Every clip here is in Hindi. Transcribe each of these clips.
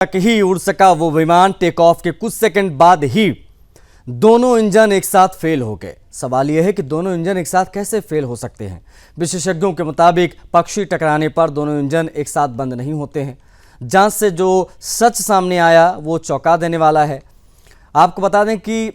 तक ही उड़ सका वो विमान। टेक ऑफ के कुछ सेकंड बाद ही दोनों इंजन एक साथ फेल हो गए। सवाल यह है कि दोनों इंजन एक साथ कैसे फेल हो सकते हैं। विशेषज्ञों के मुताबिक पक्षी टकराने पर दोनों इंजन एक साथ बंद नहीं होते हैं। जांच से जो सच सामने आया वो चौंका देने वाला है। आपको बता दें कि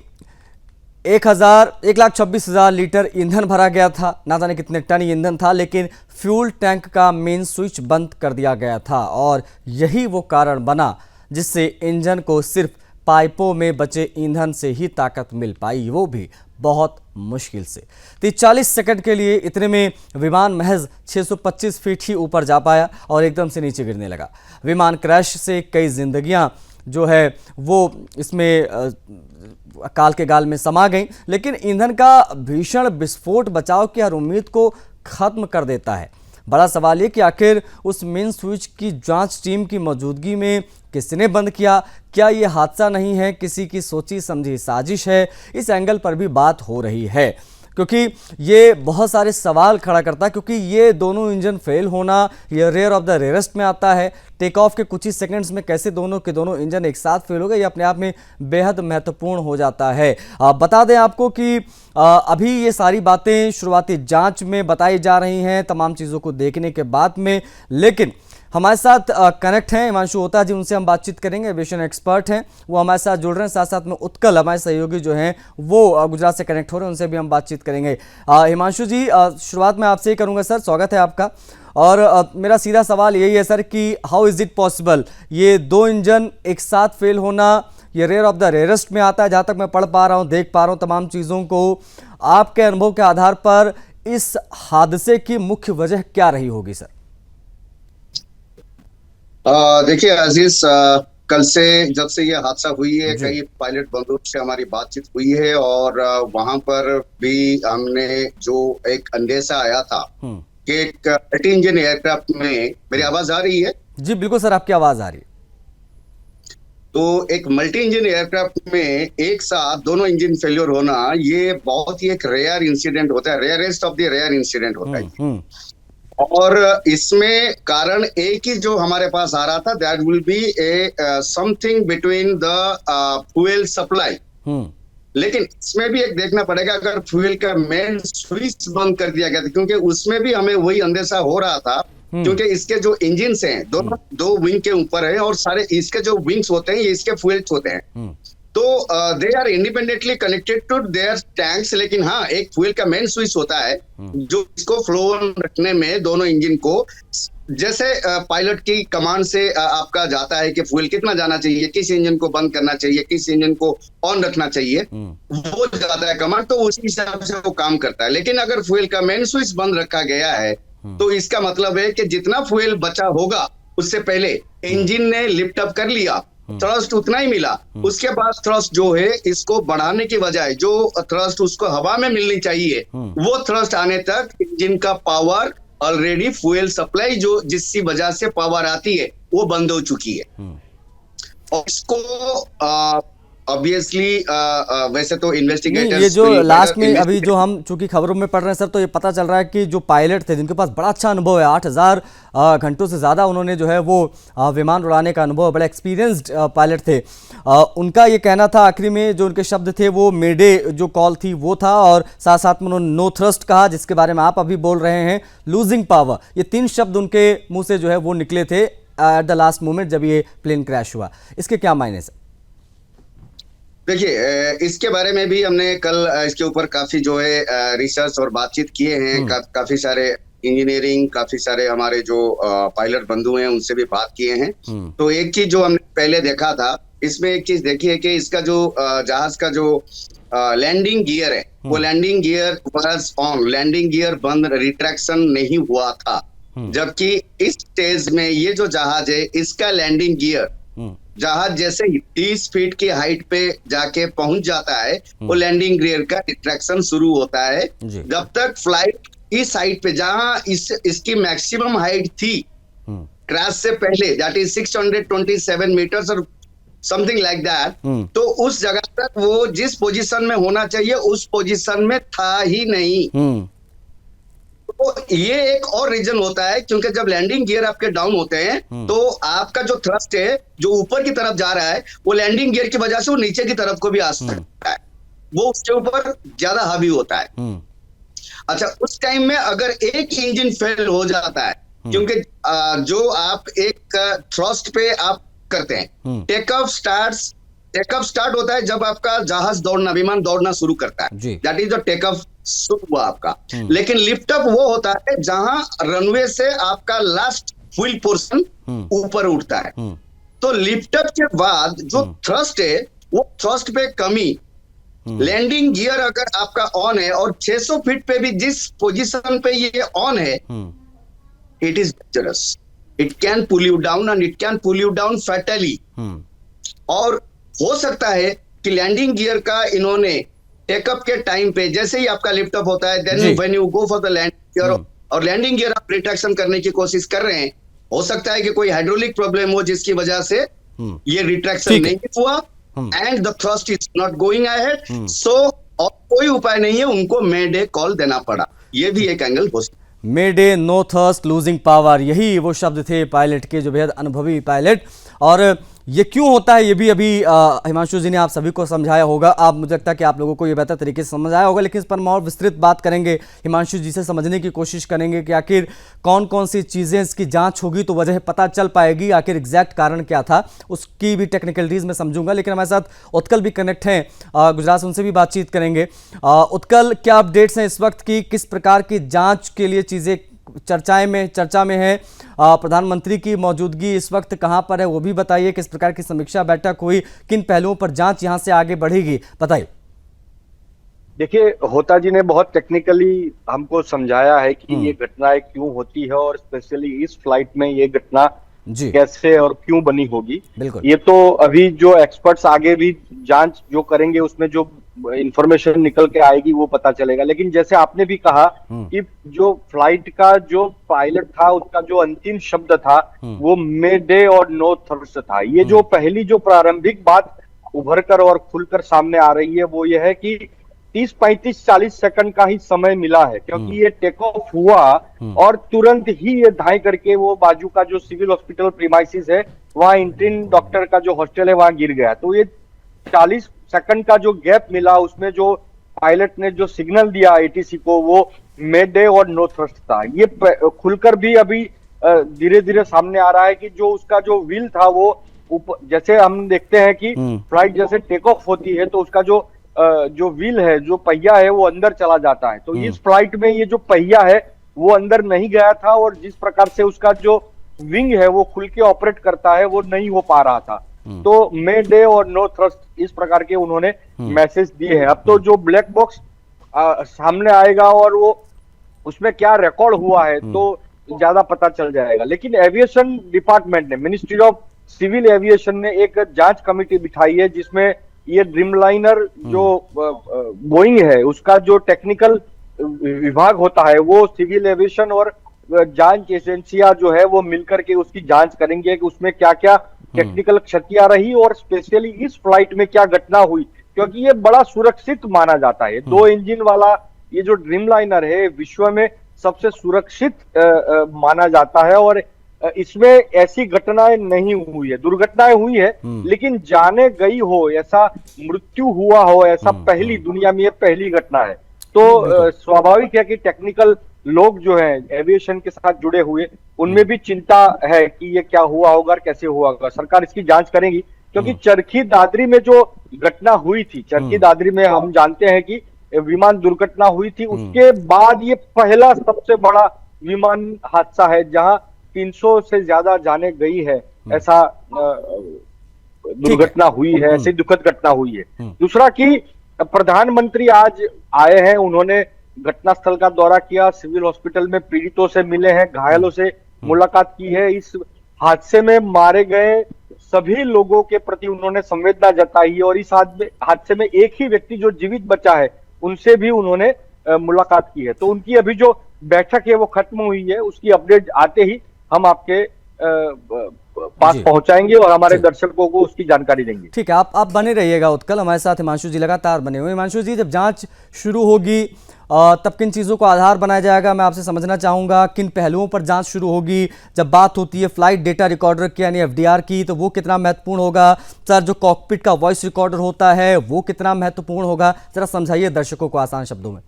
1,26,000 लीटर ईंधन भरा गया था। ना जाने कितने टन ईंधन था, लेकिन फ्यूल टैंक का मेन स्विच बंद कर दिया गया था और यही वो कारण बना जिससे इंजन को सिर्फ पाइपों में बचे ईंधन से ही ताकत मिल पाई, वो भी बहुत मुश्किल से। 30-40 सेकंड के लिए इतने में विमान महज 625 फीट ही ऊपर जा पाया और एकदम से नीचे गिरने लगा। विमान क्रैश से कई जिंदगियां जो है वो इसमें काल के गाल में समा गई, लेकिन ईंधन का भीषण विस्फोट बचाव की हर उम्मीद को खत्म कर देता है। बड़ा सवाल ये कि आखिर उस मेन स्विच की जांच टीम की मौजूदगी में किसने बंद किया? क्या ये हादसा नहीं है, किसी की सोची समझी साजिश है? इस एंगल पर भी बात हो रही है, क्योंकि ये बहुत सारे सवाल खड़ा करता है। क्योंकि ये दोनों इंजन फेल होना ये रेयर ऑफ द रेयरेस्ट में आता है। टेक ऑफ के कुछ ही सेकंड्स में कैसे दोनों के दोनों इंजन एक साथ फेल हो गए, ये अपने आप में बेहद महत्वपूर्ण हो जाता है। बता दें आपको कि अभी ये सारी बातें शुरुआती जांच में बताई जा रही हैं, तमाम चीज़ों को देखने के बाद में। लेकिन हमारे साथ कनेक्ट हैं हिमांशु ओता जी, उनसे हम बातचीत करेंगे। एविएशन एक्सपर्ट हैं, वो हमारे साथ जुड़ रहे हैं। साथ साथ में उत्कल हमारे सहयोगी जो हैं वो गुजरात से कनेक्ट हो रहे हैं, उनसे भी हम बातचीत करेंगे। हिमांशु जी, शुरुआत में आपसे ही करूंगा सर, स्वागत है आपका। और मेरा सीधा सवाल यही है सर कि हाउ इज़ इट पॉसिबल, ये दो इंजन एक साथ फेल होना ये रेयर ऑफ द रेयरेस्ट में आता है। जहाँ तक मैं पढ़ पा रहा हूँ, देख पा रहा हूँ तमाम चीज़ों को, आपके अनुभव के आधार पर इस हादसे की मुख्य वजह क्या रही होगी सर? देखिए अजीज, कल से जब से ये हादसा हुई है, कई पायलट बंधुओं से हमारी बातचीत हुई है और वहां पर भी हमने जो एक अंदेशा आया था कि एक मल्टी इंजन एयरक्राफ्ट में, मेरी आवाज आ रही है? जी बिल्कुल सर, आपकी आवाज आ रही है। तो एक मल्टी इंजन एयरक्राफ्ट में एक साथ दोनों इंजन फेल्योर होना ये बहुत ही एक रेयर इंसिडेंट होता है, rarest of the rare incident होता है। और इसमें कारण एक ही जो हमारे पास आ रहा था, that will be A something between the fuel supply. लेकिन इसमें भी एक देखना पड़ेगा, अगर फ्यूल का मेन स्विच बंद कर दिया गया था, क्योंकि उसमें भी हमें वही अंदेशा हो रहा था, क्योंकि इसके जो इंजिन्स हैं दोनों दो विंग के ऊपर है और सारे इसके जो विंग्स होते हैं ये इसके फ्यूल्स होते हैं, तो they are independently connected to their tanks. लेकिन हाँ, एक फ्यूल का मेन स्विच होता है जो इसको फ्लो ऑन रखने में दोनों इंजन को, जैसे पायलट की कमांड से आपका जाता है कि फ्यूल कितना जाना चाहिए, किस इंजन को बंद करना चाहिए, किस इंजन को ऑन रखना चाहिए, वो जाता है कमांड, तो उसी हिसाब से वो काम करता है। लेकिन अगर फ्यूल का मेन स्विच बंद रखा गया है तो इसका मतलब है कि जितना फ्यूल बचा होगा उससे पहले इंजन ने लिफ्ट अप कर लिया, थ्रस्ट उतना ही मिला, उसके बाद थ्रस्ट जो है इसको बढ़ाने की बजाय जो थ्रस्ट उसको हवा में मिलनी चाहिए वो थ्रस्ट आने तक इंजन का पावर ऑलरेडी, फ्यूल सप्लाई जो जिसकी वजह से पावर आती है वो बंद हो चुकी है। और इसको ऑब्वियसली वैसे तो इन्वेस्टिगेटर्स, ये जो लास्ट में अभी जो हम चूंकि खबरों में पढ़ रहे हैं सर, तो ये पता चल रहा है कि जो पायलट थे जिनके पास बड़ा अच्छा अनुभव है, 8,000 घंटों से ज़्यादा उन्होंने जो है वो विमान उड़ाने का अनुभव, बड़े एक्सपीरियंस्ड पायलट थे, उनका ये कहना था, आखिरी में जो उनके शब्द थे वो मेडे जो कॉल थी वो था, और साथ साथ में उन्होंने नो थ्रस्ट कहा, जिसके बारे में आप अभी बोल रहे हैं, लूजिंग पावर, ये 3 शब्द उनके मुँह से जो है वो निकले थे एट द लास्ट मोमेंट जब ये प्लेन क्रैश हुआ। इसके क्या मायने सर? देखिए, इसके बारे में भी हमने कल इसके ऊपर काफी जो है रिसर्च और बातचीत किए हैं, काफी सारे इंजीनियरिंग, काफी सारे हमारे जो पायलट बंधु हैं उनसे भी बात किए हैं। तो एक चीज जो हमने पहले देखा था, इसमें एक चीज देखी है कि इसका जो जहाज का जो लैंडिंग गियर है वो landing gear was on, landing gear बंद, रिट्रैक्शन नहीं हुआ था। जबकि इस स्टेज में ये जो जहाज है इसका लैंडिंग गियर, जहाज जैसे 30 फीट की हाइट पे जाके पहुंच जाता है वो लैंडिंग गियर का रिट्रैक्शन शुरू होता है। जब तक फ्लाइट इस हाइट पे, जहां इसकी मैक्सिमम हाइट थी क्रैश से पहले, दैट इज 627 मीटर्स और समथिंग लाइक दैट, तो उस जगह तक वो जिस पोजीशन में होना चाहिए उस पोजीशन में था ही नहीं। तो ये एक और रीजन होता है, क्योंकि जब लैंडिंग गियर आपके डाउन होते हैं तो आपका जो थ्रस्ट है जो ऊपर की तरफ जा रहा है वो लैंडिंग गियर की वजह से वो नीचे की तरफ को भी आ सकता है, वो उसके ऊपर ज्यादा हावी होता है। अच्छा, उस टाइम में अगर एक इंजन फेल हो जाता है, क्योंकि जो आप एक थ्रस्ट पे आप करते हैं, टेक ऑफ स्टार्ट होता है जब आपका जहाज दौड़ना, विमान दौड़ना शुरू करता है, that is the take off शुरू हुआ आपका। लेकिन लिफ्ट अप वो होता है जहां रनवे से आपका लास्ट व्हील पोर्शन ऊपर उठता है। तो लिफ्ट अप के बाद जो थ्रस्ट है वो थ्रस्ट पे कमी, लैंडिंग गियर अगर आपका ऑन है और 600 फीट पे भी जिस पोजीशन पे ये ऑन है, it is dangerous, it can pull you down and it can pull you down fatally. और हो सकता है कि लैंडिंग गियर का इन्होंने टेकअप के टाइम पे जैसे ही आपका लिफ्ट अप होता है, then when you go for the landing gear और लैंडिंग गियर आप रिट्रैक्शन करने की कोशिश कर रहे हैं, हो सकता है कि कोई हाइड्रोलिक प्रॉब्लम हो जिसकी वजह से ये रिट्रैक्शन नहीं हुआ and the thrust is not going ahead. So और कोई उपाय नहीं है, उनको मेडे कॉल देना पड़ा, ये भी एक एंगल हो सकता है। मेडे, नो थर्स्ट, लूजिंग पावर, यही वो शब्द थे पायलट के, जो बेहद अनुभवी पायलट। और ये क्यों होता है ये भी अभी हिमांशु जी ने आप सभी को समझाया होगा। आप, मुझे लगता है कि आप लोगों को ये बेहतर तरीके से समझ आया होगा, लेकिन इस पर हम और विस्तृत बात करेंगे, हिमांशु जी से समझने की कोशिश करेंगे कि आखिर कौन कौन सी चीज़ें इसकी जांच होगी तो वजह पता चल पाएगी, आखिर एग्जैक्ट कारण क्या था उसकी भी टेक्निकलिटीज़ में समझूंगा। लेकिन हमारे साथ उत्कल भी कनेक्ट हैं गुजरात से, उनसे भी बातचीत करेंगे। उत्कल, क्या अपडेट्स हैं इस वक्त की, किस प्रकार की जाँच के लिए चीज़ें चर्चा में है, प्रधानमंत्री की मौजूदगी इस वक्त कहां पर है वो भी बताइए, किस प्रकार की समीक्षा बैठक हुई, किन पहलुओं पर जांच यहां से आगे बढ़ेगी, बताइए। देखिए, होता जी ने बहुत टेक्निकली हमको समझाया है कि ये घटनाएं क्यों होती है और स्पेशली इस फ्लाइट में ये घटना कैसे और क्यों बनी होगी। ये तो अभी जो एक्सपर्ट्स आगे भी जांच जो करेंगे उसमें जो इंफॉर्मेशन निकल के आएगी वो पता चलेगा। लेकिन जैसे आपने भी कहा कि जो फ्लाइट का जो पायलट था उसका जो अंतिम शब्द था वो मे डे और नो थर्स्ट था। ये जो पहली जो प्रारंभिक बात उभर कर और खुलकर सामने आ रही है वो ये है कि 30, 35, 40 सेकंड का ही समय मिला है, क्योंकि ये टेक ऑफ हुआ और तुरंत ही ये धाए करके वो बाजू का जो सिविल हॉस्पिटल प्रीमाइसिस है वहां इंटर्न डॉक्टर का जो हॉस्टल है वहां गिर गया। तो ये 40 सेकंड का जो गैप मिला उसमें जो पायलट ने जो सिग्नल दिया एटीसी को वो मे डे और नो थ्रस्ट था। ये खुलकर भी अभी धीरे धीरे सामने आ रहा है कि जो उसका जो व्हील था वो ऊपर, जैसे हम देखते हैं कि फ्लाइट जैसे टेक ऑफ होती है तो उसका जो व्हील है, जो पहिया है वो अंदर चला जाता है। तो इस फ्लाइट में ये जो पहिया है वो अंदर नहीं गया था और जिस प्रकार से उसका जो विंग है वो खुल के ऑपरेट करता है वो नहीं हो पा रहा था। तो मे डे और नो थ्रस्ट इस प्रकार के उन्होंने मैसेज दिए हैं। अब तो जो ब्लैक बॉक्स सामने आएगा और वो उसमें क्या रिकॉर्ड हुआ है तो ज्यादा पता चल जाएगा। लेकिन एविएशन डिपार्टमेंट ने, मिनिस्ट्री ऑफ सिविल एविएशन ने एक जांच कमेटी बिठाई है जिसमें ये ड्रीमलाइनर जो बोइंग है उसका जो टेक्निकल विभाग होता है वो सिविल एविएशन और जांच एजेंसियां जो है वो मिलकर के उसकी जांच करेंगे कि उसमें क्या क्या टेक्निकल क्षतियां रही और स्पेशली इस फ्लाइट में क्या घटना हुई, क्योंकि ये बड़ा सुरक्षित माना जाता है। 2 इंजन वाला ये जो ड्रीमलाइनर है विश्व में सबसे सुरक्षित माना जाता है और इसमें ऐसी घटनाएं नहीं हुई है, दुर्घटनाएं हुई है लेकिन जाने गई हो, ऐसा मृत्यु हुआ हो, ऐसा पहली दुनिया में ये पहली घटना है। तो स्वाभाविक है कि टेक्निकल लोग जो हैं एविएशन के साथ जुड़े हुए उनमें भी चिंता है कि ये क्या हुआ होगा और कैसे हुआ होगा। सरकार इसकी जांच करेगी, क्योंकि चरखी दादरी में जो घटना हुई थी, चरखी दादरी में हम जानते हैं कि विमान दुर्घटना हुई थी, उसके बाद ये पहला सबसे बड़ा विमान हादसा है जहां 300 से ज्यादा जाने गई है, ऐसा दुर्घटना हुई है, ऐसी दुखद घटना हुई है। दूसरा कि प्रधानमंत्री आज आए हैं, उन्होंने घटनास्थल का दौरा किया, सिविल हॉस्पिटल में पीड़ितों से मिले हैं, घायलों से मुलाकात की है। इस हादसे में मारे गए सभी लोगों के प्रति उन्होंने संवेदना जताई है और इस हादसे में एक ही व्यक्ति जो जीवित बचा है उनसे भी उन्होंने मुलाकात की है। तो उनकी अभी जो बैठक है वो खत्म हुई है, उसकी अपडेट आते ही हम आपके पास पहुंचाएंगे और हमारे दर्शकों को उसकी जानकारी देंगे। ठीक है, आप बने रहिएगा उत्कल, हमारे साथ हिमांशु जी लगातार बने हुए। हिमांशु जी, जब जांच शुरू होगी तब किन चीज़ों को आधार बनाया जाएगा, मैं आपसे समझना चाहूँगा किन पहलुओं पर जांच शुरू होगी। जब बात होती है फ्लाइट डेटा रिकॉर्डर की यानी एफडीआर की, तो वो कितना महत्वपूर्ण होगा। सर, जो कॉकपिट का वॉइस रिकॉर्डर होता है वो कितना महत्वपूर्ण होगा, जरा समझाइए दर्शकों को आसान शब्दों में।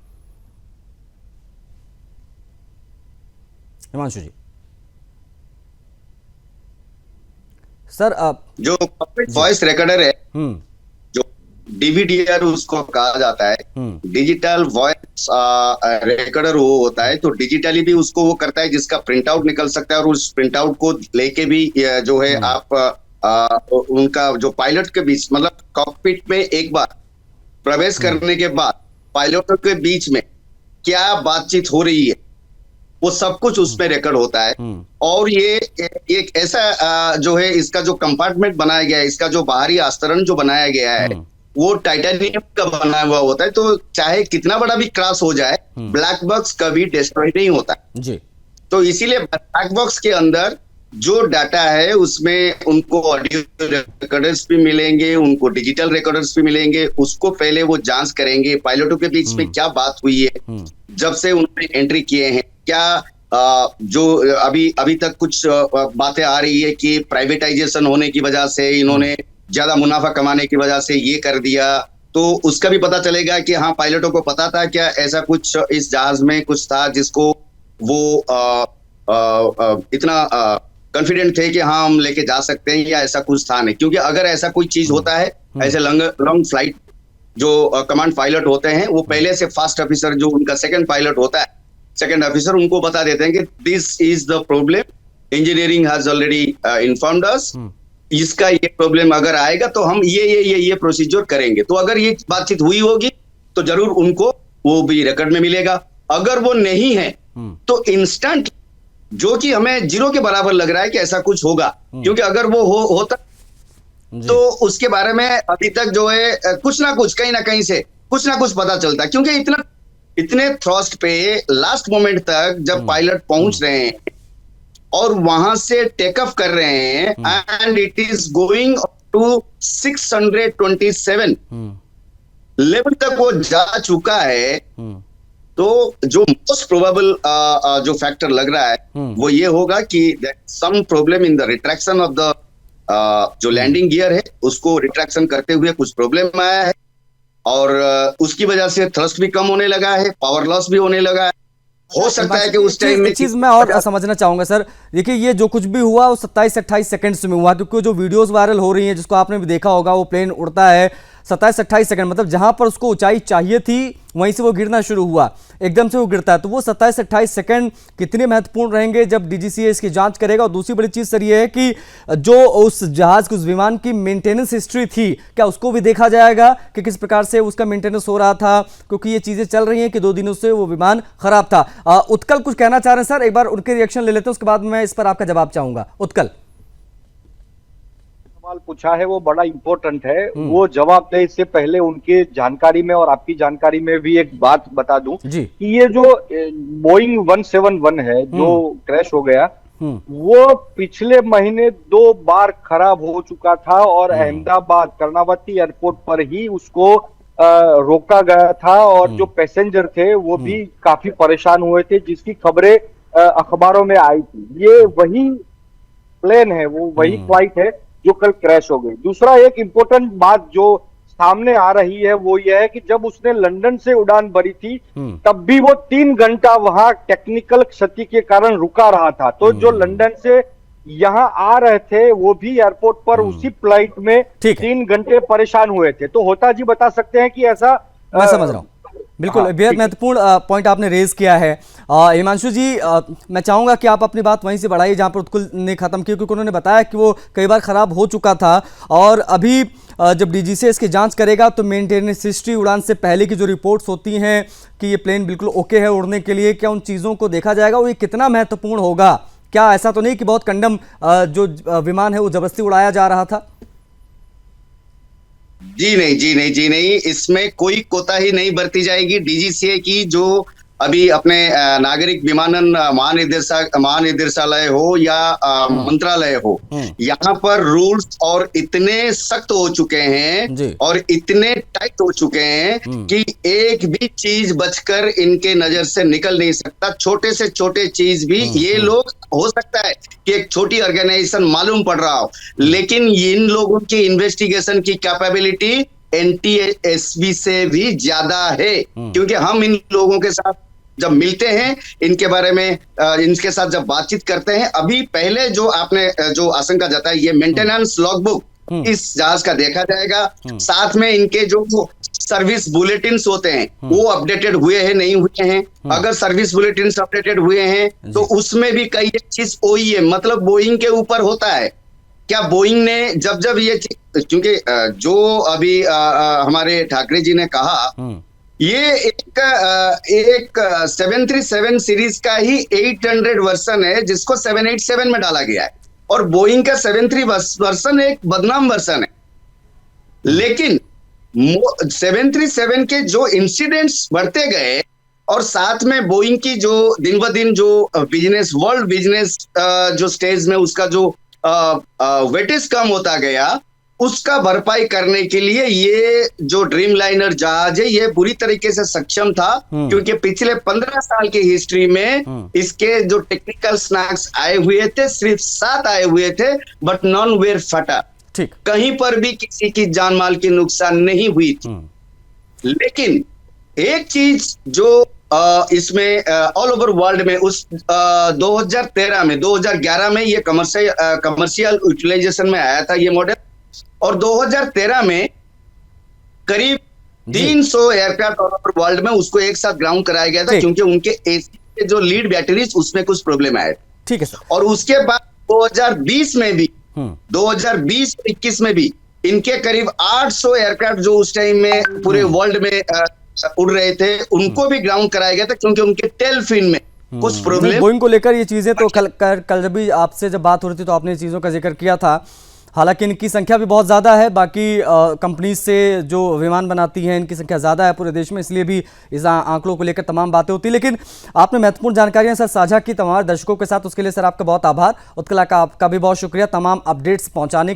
हिमांशु जी। सर जो कॉकपिट वॉइस रिकॉर्डर है, जो डीवीडीआर उसको कहा जाता है, डिजिटल वॉइस रिकॉर्डर वो होता है। तो डिजिटली भी उसको वो करता है जिसका प्रिंट आउट निकल सकता है, और उस प्रिंट आउट को लेके भी जो है आप उनका जो पायलट के बीच, मतलब कॉकपिट में एक बार प्रवेश करने के बाद पायलटों के बीच में क्या बातचीत हो रही है वो सब कुछ उसमें रिकॉर्ड होता है। और ये एक ऐसा जो है इसका जो कंपार्टमेंट बनाया गया है, इसका जो बाहरी आस्तरण जो बनाया गया है वो टाइटेनियम का बना हुआ होता है। तो चाहे कितना बड़ा भी क्रैश हो जाए, ब्लैक बॉक्स कभी डिस्ट्रॉय नहीं होता जी। तो इसीलिए ब्लैक बॉक्स के अंदर जो डाटा है उसमें उनको ऑडियो रिकॉर्डर्स भी मिलेंगे, उनको डिजिटल रिकॉर्डर्स भी मिलेंगे। उसको पहले वो जांच करेंगे पायलटों के बीच में क्या बात हुई है, जब से उन्होंने एंट्री किए हैं, क्या जो अभी तक कुछ बातें आ रही है कि प्राइवेटाइजेशन होने की वजह से इन्होंने ज्यादा मुनाफा कमाने की वजह से ये कर दिया, तो उसका भी पता चलेगा कि हाँ पायलटों को पता था क्या ऐसा कुछ इस जहाज में कुछ था जिसको वो इतना कॉन्फिडेंट थे कि हाँ हम लेके जा सकते हैं, या ऐसा कुछ था नहीं। क्योंकि अगर ऐसा कोई चीज होता है, ऐसे लॉन्ग फ्लाइट जो कमांड पायलट होते हैं वो पहले से फर्स्ट ऑफिसर जो उनका सेकंड पायलट होता है, सेकंड ऑफिसर उनको बता देते हैं कि this is the problem, engineering has already informed us, इसका ये प्रॉब्लम अगर आएगा तो हम ये प्रोसीजर करेंगे। तो अगर ये बातचीत हुई होगी तो जरूर उनको वो भी रिकॉर्ड में मिलेगा। अगर वो नहीं है तो इंस्टेंट, जो कि हमें जीरो के बराबर लग रहा है कि ऐसा कुछ होगा, क्योंकि अगर वो होता तो उसके बारे में अभी तक जो है कुछ ना कुछ कहीं ना कहीं से कुछ ना कुछ पता चलता है। क्योंकि इतने थ्रस्ट पे लास्ट मोमेंट तक जब पायलट पहुंच रहे हैं और वहां से टेक ऑफ कर रहे हैं and it is going to 627 level तक वो जा चुका है, तो जो मोस्ट प्रोबेबल जो फैक्टर लग रहा है वो ये होगा कि some problem in the retraction of the जो लैंडिंग गियर है उसको रिट्रैक्शन करते हुए कुछ प्रॉब्लम आया है, और उसकी वजह से थ्रस्ट भी कम होने लगा है, पावर लॉस भी होने लगा है। हो सकता है कि उस टाइम में चीज मैं और समझना चाहूंगा सर। देखिए ये जो कुछ भी हुआ वो 27-28 सेकंड्स में हुआ, क्योंकि जो वीडियोस वायरल हो रही हैं जिसको आपने भी देखा होगा, वो प्लेन उड़ता है 27-28 सेकंड, मतलब जहां पर उसको ऊंचाई चाहिए थी वहीं से वो गिरना शुरू हुआ, एकदम से वो गिरता है। तो वो 27-28 सेकंड कितने महत्वपूर्ण रहेंगे जब डीजीसीए इसकी जांच करेगा। और दूसरी बड़ी चीज सर ये है कि जो उस जहाज, उस विमान की मेंटेनेंस हिस्ट्री थी, क्या उसको भी देखा जाएगा कि किस प्रकार से उसका मेंटेनेंस हो रहा था, क्योंकि ये चीजें चल रही हैं कि 2 दिनों से वो विमान खराब था। उत्कल कुछ कहना चाह रहे हैं सर, एक बार उनके रिएक्शन ले लेते हैं, उसके बाद मैं इस पर आपका जवाब चाहूंगा। उत्कल, सवाल पूछा है वो बड़ा इंपॉर्टेंट है, वो जवाब दे इससे पहले उनके जानकारी में और आपकी जानकारी में भी एक बात बता दूं कि ये जो बोइंग 171 है जो क्रैश हो गया, वो पिछले महीने 2 बार खराब हो चुका था, और अहमदाबाद कर्नावती एयरपोर्ट पर ही उसको रोका गया था, और जो पैसेंजर थे वो भी काफी परेशान हुए थे, जिसकी खबरें अखबारों में आई थी। ये वही प्लेन है, वो वही फ्लाइट है जो कल क्रैश हो गई। दूसरा एक इम्पोर्टेंट बात जो सामने आ रही है वो यह है कि जब उसने लंदन से उड़ान भरी थी तब भी वो 3 घंटा वहां टेक्निकल क्षति के कारण रुका रहा था। तो जो लंदन से यहाँ आ रहे थे वो भी एयरपोर्ट पर उसी फ्लाइट में 3 घंटे परेशान हुए थे। तो होता जी बता सकते हैं कि ऐसा, मैं समझ रहा हूँ, बिल्कुल बेहद महत्वपूर्ण पॉइंट आपने रेज किया है। हिमांशु जी, मैं चाहूंगा कि आप अपनी बात वहीं से बढ़ाइए जहां पर उत्कुल ने खत्म की, क्योंकि उन्होंने बताया कि वो कई बार खराब हो चुका था, और अभी जब डीजीसीए इसकी जांच करेगा तो मेंटेनेंस हिस्ट्री, उड़ान से पहले की जो रिपोर्ट्स होती हैं कि ये प्लेन बिल्कुल ओके है उड़ने के लिए, क्या उन चीज़ों को देखा जाएगा, वो ये कितना महत्वपूर्ण होगा। क्या ऐसा तो नहीं कि बहुत कंडम जो विमान है वो जबरदस्ती उड़ाया जा रहा था? जी नहीं, इसमें कोई कोताही नहीं बरती जाएगी। डीजीसीए की जो अभी अपने नागरिक विमानन महानिदेशालय हो या मंत्रालय हो, यहाँ पर रूल्स और इतने सख्त हो चुके हैं और इतने टाइट हो चुके हैं कि एक भी चीज बचकर इनके नजर से निकल नहीं सकता। छोटे से छोटे चीज भी ये लोग, हो सकता है कि एक छोटी ऑर्गेनाइजेशन मालूम पड़ रहा हो, लेकिन इन लोगों की इन्वेस्टिगेशन की कैपेबिलिटी NTSB से भी ज्यादा है, क्योंकि हम इन लोगों के साथ जब मिलते हैं, इनके बारे में इनके साथ जब बातचीत करते हैं, अभी पहले जो आपने जो आशंका जताई, ये मेंटेनेंस लॉगबुक इस जहाज का देखा जाएगा, साथ में इनके जो सर्विस बुलेटिन्स होते हैं वो अपडेटेड हुए हैं नहीं हुए हैं। अगर सर्विस बुलेटिन्स अपडेटेड हुए हैं तो उसमें भी कई चीज OEM मतलब बोइंग के ऊपर होता है। क्या बोइंग ने जब जब ये, क्योंकि जो अभी हमारे ठाकरे जी ने कहा, ये एक 737 सीरीज का ही 800 वर्सन है जिसको 787 में डाला गया है, और बोइंग का 73 वर्सन एक बदनाम वर्सन है। लेकिन 737 के जो इंसिडेंट्स बढ़ते गए और साथ में बोइंग की जो दिन ब दिन जो बिजनेस, वर्ल्ड बिजनेस जो स्टेज में उसका जो वेटेज कम होता गया, उसका भरपाई करने के लिए ये जो ड्रीम लाइनर जहाज है ये पूरी तरीके से सक्षम था, क्योंकि पिछले 15 साल की हिस्ट्री में इसके जो टेक्निकल स्नैक्स आए हुए थे सिर्फ 7 आए हुए थे, बट नॉन वेयर फटा। ठीक, कहीं पर भी किसी की जान माल की नुकसान नहीं हुई थी। लेकिन एक चीज जो इसमें ऑल ओवर वर्ल्ड में उस 2013 में 2011 में ये कमर्शियल यूटिलाइजेशन में आया था ये मॉडल, और 2013 में करीब 300 एयरक्राफ्ट ऑल ओवर वर्ल्ड में उसको एक साथ ग्राउंड कराया गया था, क्योंकि उनके एसी के जो लीड बैटरीज उसमें कुछ प्रॉब्लम आया। ठीक है सर। और उसके बाद 2020 में भी 2020-21 में भी इनके करीब 800 एयरक्राफ्ट जो उस टाइम में पूरे वर्ल्ड में उड़ रहे थे उनको भी ग्राउंड कराया गया था, क्योंकि उनके टेल फिन में कुछ प्रॉब्लम। बोइंग को लेकर ये चीजें तो कल जब भी आपसे जब बात हो रही थी तो आपने चीजों का जिक्र किया था। हालांकि इनकी संख्या भी बहुत ज़्यादा है, बाकी कंपनीज से जो विमान बनाती हैं इनकी संख्या ज़्यादा है पूरे देश में, इसलिए भी इस आंकड़ों को लेकर तमाम बातें होती। लेकिन आपने महत्वपूर्ण जानकारियां सर साझा की तमाम दर्शकों के साथ, उसके लिए सर आपका बहुत आभार। उत्कला का आपका भी बहुत शुक्रिया तमाम अपडेट्स पहुंचाने